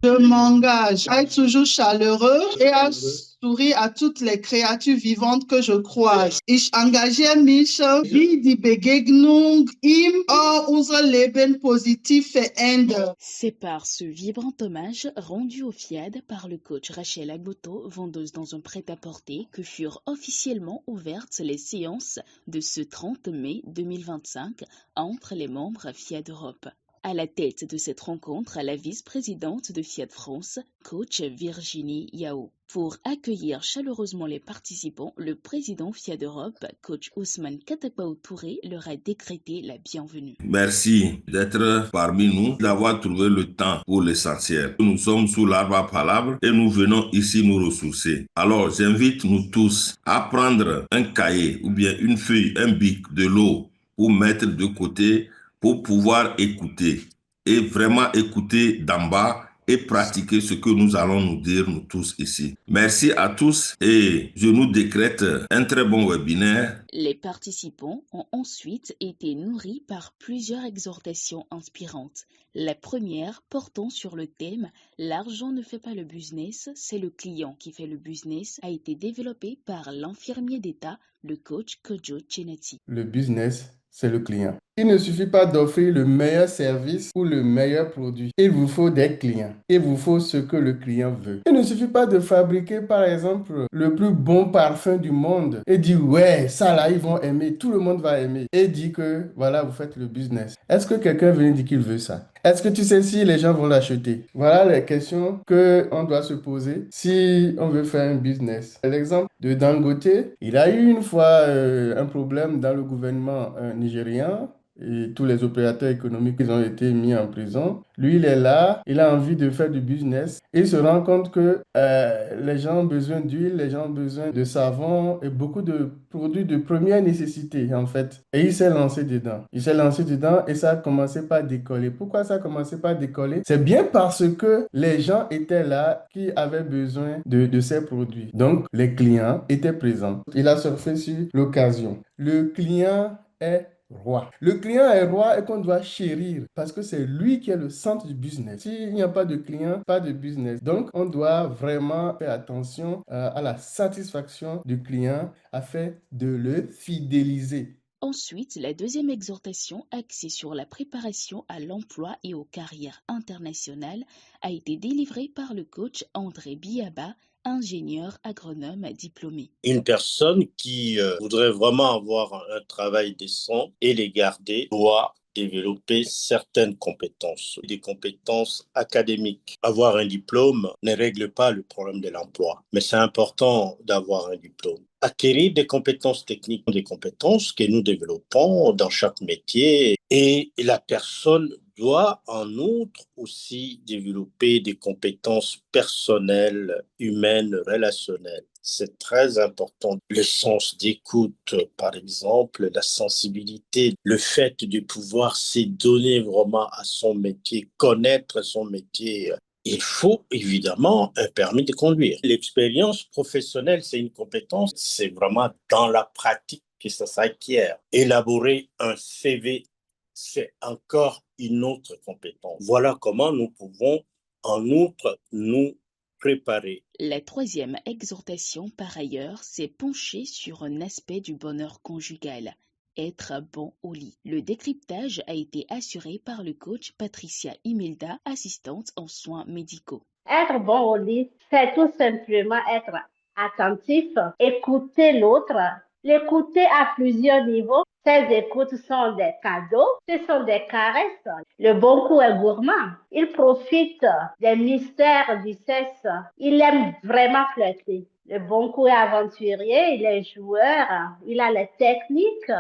Je m'engage à être toujours chaleureux et à sourire à toutes les créatures vivantes que je croise. Ich engagiere mich, wie die Begegnung im unser Leben positiv verändert. C'est par ce vibrant hommage rendu au FIAD par le coach Rachel Agboto, vendeuse dans un prêt-à-porter, que furent officiellement ouvertes les séances de ce 30 mai 2025 entre les membres FIAD Europe. À la tête de cette rencontre, la vice-présidente de Fiat France, coach Virginie Yao. Pour accueillir chaleureusement les participants, le président Fiat Europe, coach Ousmane Katakpao Touré, leur a décrété la bienvenue. Merci d'être parmi nous, d'avoir trouvé le temps pour l'essentiel. Nous sommes sous l'arbre à palabres et nous venons ici nous ressourcer. Alors, j'invite nous tous à prendre un cahier ou bien une feuille, un bic, de l'eau pour mettre de côté pour pouvoir écouter et vraiment écouter d'en bas et pratiquer ce que nous allons nous dire, nous tous ici. Merci à tous et je nous décrète un très bon webinaire. Les participants ont ensuite été nourris par plusieurs exhortations inspirantes. La première, portant sur le thème « L'argent ne fait pas le business, c'est le client qui fait le business », a été développée par l'infirmier d'État, le coach Kojo Chenati. Le business, c'est le client. Il ne suffit pas d'offrir le meilleur service ou le meilleur produit. Il vous faut des clients. Il vous faut ce que le client veut. Il ne suffit pas de fabriquer, par exemple, le plus bon parfum du monde et dire, ouais, ça là, ils vont aimer, tout le monde va aimer. Et dire que, voilà, vous faites le business. Est-ce que quelqu'un vient dire qu'il veut ça? Est-ce que tu sais si les gens vont l'acheter? Voilà les questions qu'on doit se poser si on veut faire un business. L'exemple de Dangote, il a eu une fois un problème dans le gouvernement nigérian. Et tous les opérateurs économiques, ils ont été mis en prison. Lui, il est là, il a envie de faire du business. Il se rend compte que les gens ont besoin d'huile, les gens ont besoin de savon et beaucoup de produits de première nécessité, en fait. Et il s'est lancé dedans. Il s'est lancé dedans et ça a commencé par décoller. Pourquoi ça a commencé par décoller? C'est bien parce que les gens étaient là qui avaient besoin de ces produits. Donc, les clients étaient présents. Il a surfé sur l'occasion. Le client est roi. Le client est roi et qu'on doit chérir parce que c'est lui qui est le centre du business. S'il n'y a pas de client, pas de business. Donc, on doit vraiment faire attention à la satisfaction du client afin de le fidéliser. Ensuite, la deuxième exhortation, axée sur la préparation à l'emploi et aux carrières internationales, a été délivrée par le coach André Biaba, ingénieur agronome diplômé. Une personne qui voudrait vraiment avoir un travail décent et les garder doit développer certaines compétences, des compétences académiques. Avoir un diplôme ne règle pas le problème de l'emploi, mais c'est important d'avoir un diplôme. Acquérir des compétences techniques, des compétences que nous développons dans chaque métier, et la personne doit en outre aussi développer des compétences personnelles, humaines, relationnelles. C'est très important. Le sens d'écoute, par exemple, la sensibilité, le fait de pouvoir se donner vraiment à son métier, connaître son métier. Il faut évidemment un permis de conduire. L'expérience professionnelle, c'est une compétence, c'est vraiment dans la pratique que ça s'acquiert. Élaborer un CV, c'est encore une autre compétence. Voilà comment nous pouvons en outre nous préparer. La troisième exhortation, par ailleurs, s'est penchée sur un aspect du bonheur conjugal. Être bon au lit. Le décryptage a été assuré par le coach Patricia Imelda, assistante en soins médicaux. Être bon au lit, c'est tout simplement être attentif, écouter l'autre, l'écouter à plusieurs niveaux. Ces écoutes sont des cadeaux, ce sont des caresses. Le bon coup est gourmand. Il profite des mystères du sexe. Il aime vraiment flirter. Le bon coup est aventurier, il est joueur, il a les techniques.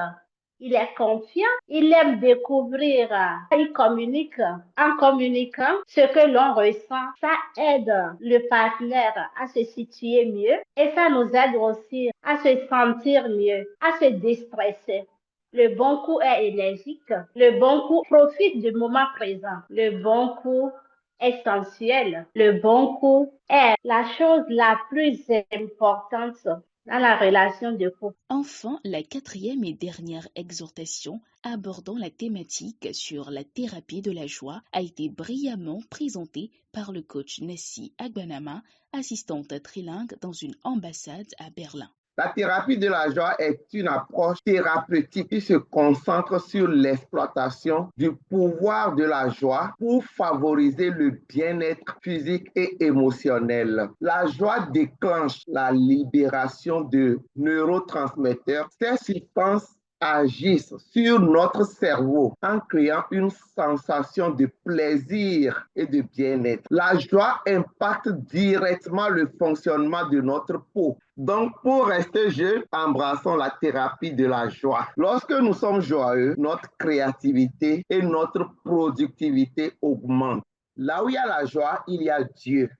Il est confiant, il aime découvrir, il communique. En communiquant, ce que l'on ressent, ça aide le partenaire à se situer mieux et ça nous aide aussi à se sentir mieux, à se déstresser. Le bon coup est énergique, le bon coup profite du moment présent, le bon coup est sensuel, le bon coup est la chose la plus importante dans la relation de couple. Enfin, la quatrième et dernière exhortation abordant la thématique sur la thérapie de la joie a été brillamment présentée par le coach Nessie Agbanama, assistante trilingue dans une ambassade à Berlin. La thérapie de la joie est une approche thérapeutique qui se concentre sur l'exploitation du pouvoir de la joie pour favoriser le bien-être physique et émotionnel. La joie déclenche la libération de neurotransmetteurs. Ces substances agissent sur notre cerveau en créant une sensation de plaisir et de bien-être. La joie impacte directement le fonctionnement de notre peau. Donc, pour rester jeune, embrassons la thérapie de la joie. Lorsque nous sommes joyeux, notre créativité et notre productivité augmentent. Là où il y a la joie, il y a Dieu.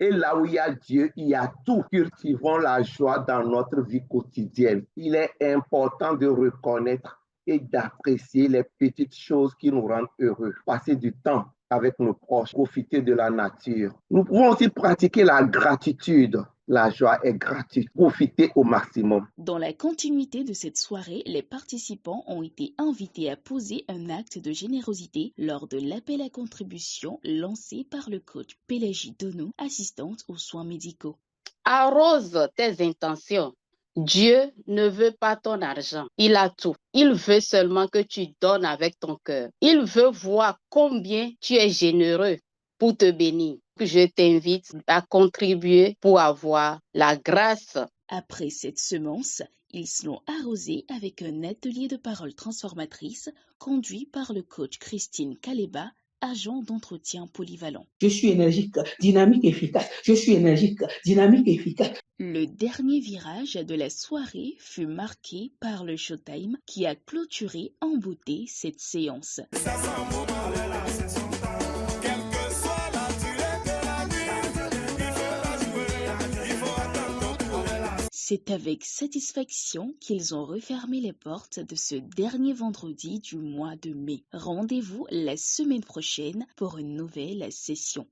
Et là où il y a Dieu, il y a tout. Cultivons la joie dans notre vie quotidienne. Il est important de reconnaître et d'apprécier les petites choses qui nous rendent heureux. Passer du temps avec nos proches, profiter de la nature. Nous pouvons aussi pratiquer la gratitude. La joie est gratuite. Profitez au maximum. Dans la continuité de cette soirée, les participants ont été invités à poser un acte de générosité lors de l'appel à contribution lancé par le coach Pélagie Donou, assistante aux soins médicaux. Arrose tes intentions. Dieu ne veut pas ton argent. Il a tout. Il veut seulement que tu donnes avec ton cœur. Il veut voir combien tu es généreux pour te bénir. Je t'invite à contribuer pour avoir la grâce. Après cette semence, ils seront arrosés avec un atelier de paroles transformatrices conduit par le coach Christine Kaleba, agent d'entretien polyvalent. Je suis énergique, dynamique, efficace. Je suis énergique, dynamique, efficace. Le dernier virage de la soirée fut marqué par le showtime qui a clôturé en beauté cette séance. C'est avec satisfaction qu'ils ont refermé les portes de ce dernier vendredi du mois de mai. Rendez-vous la semaine prochaine pour une nouvelle session.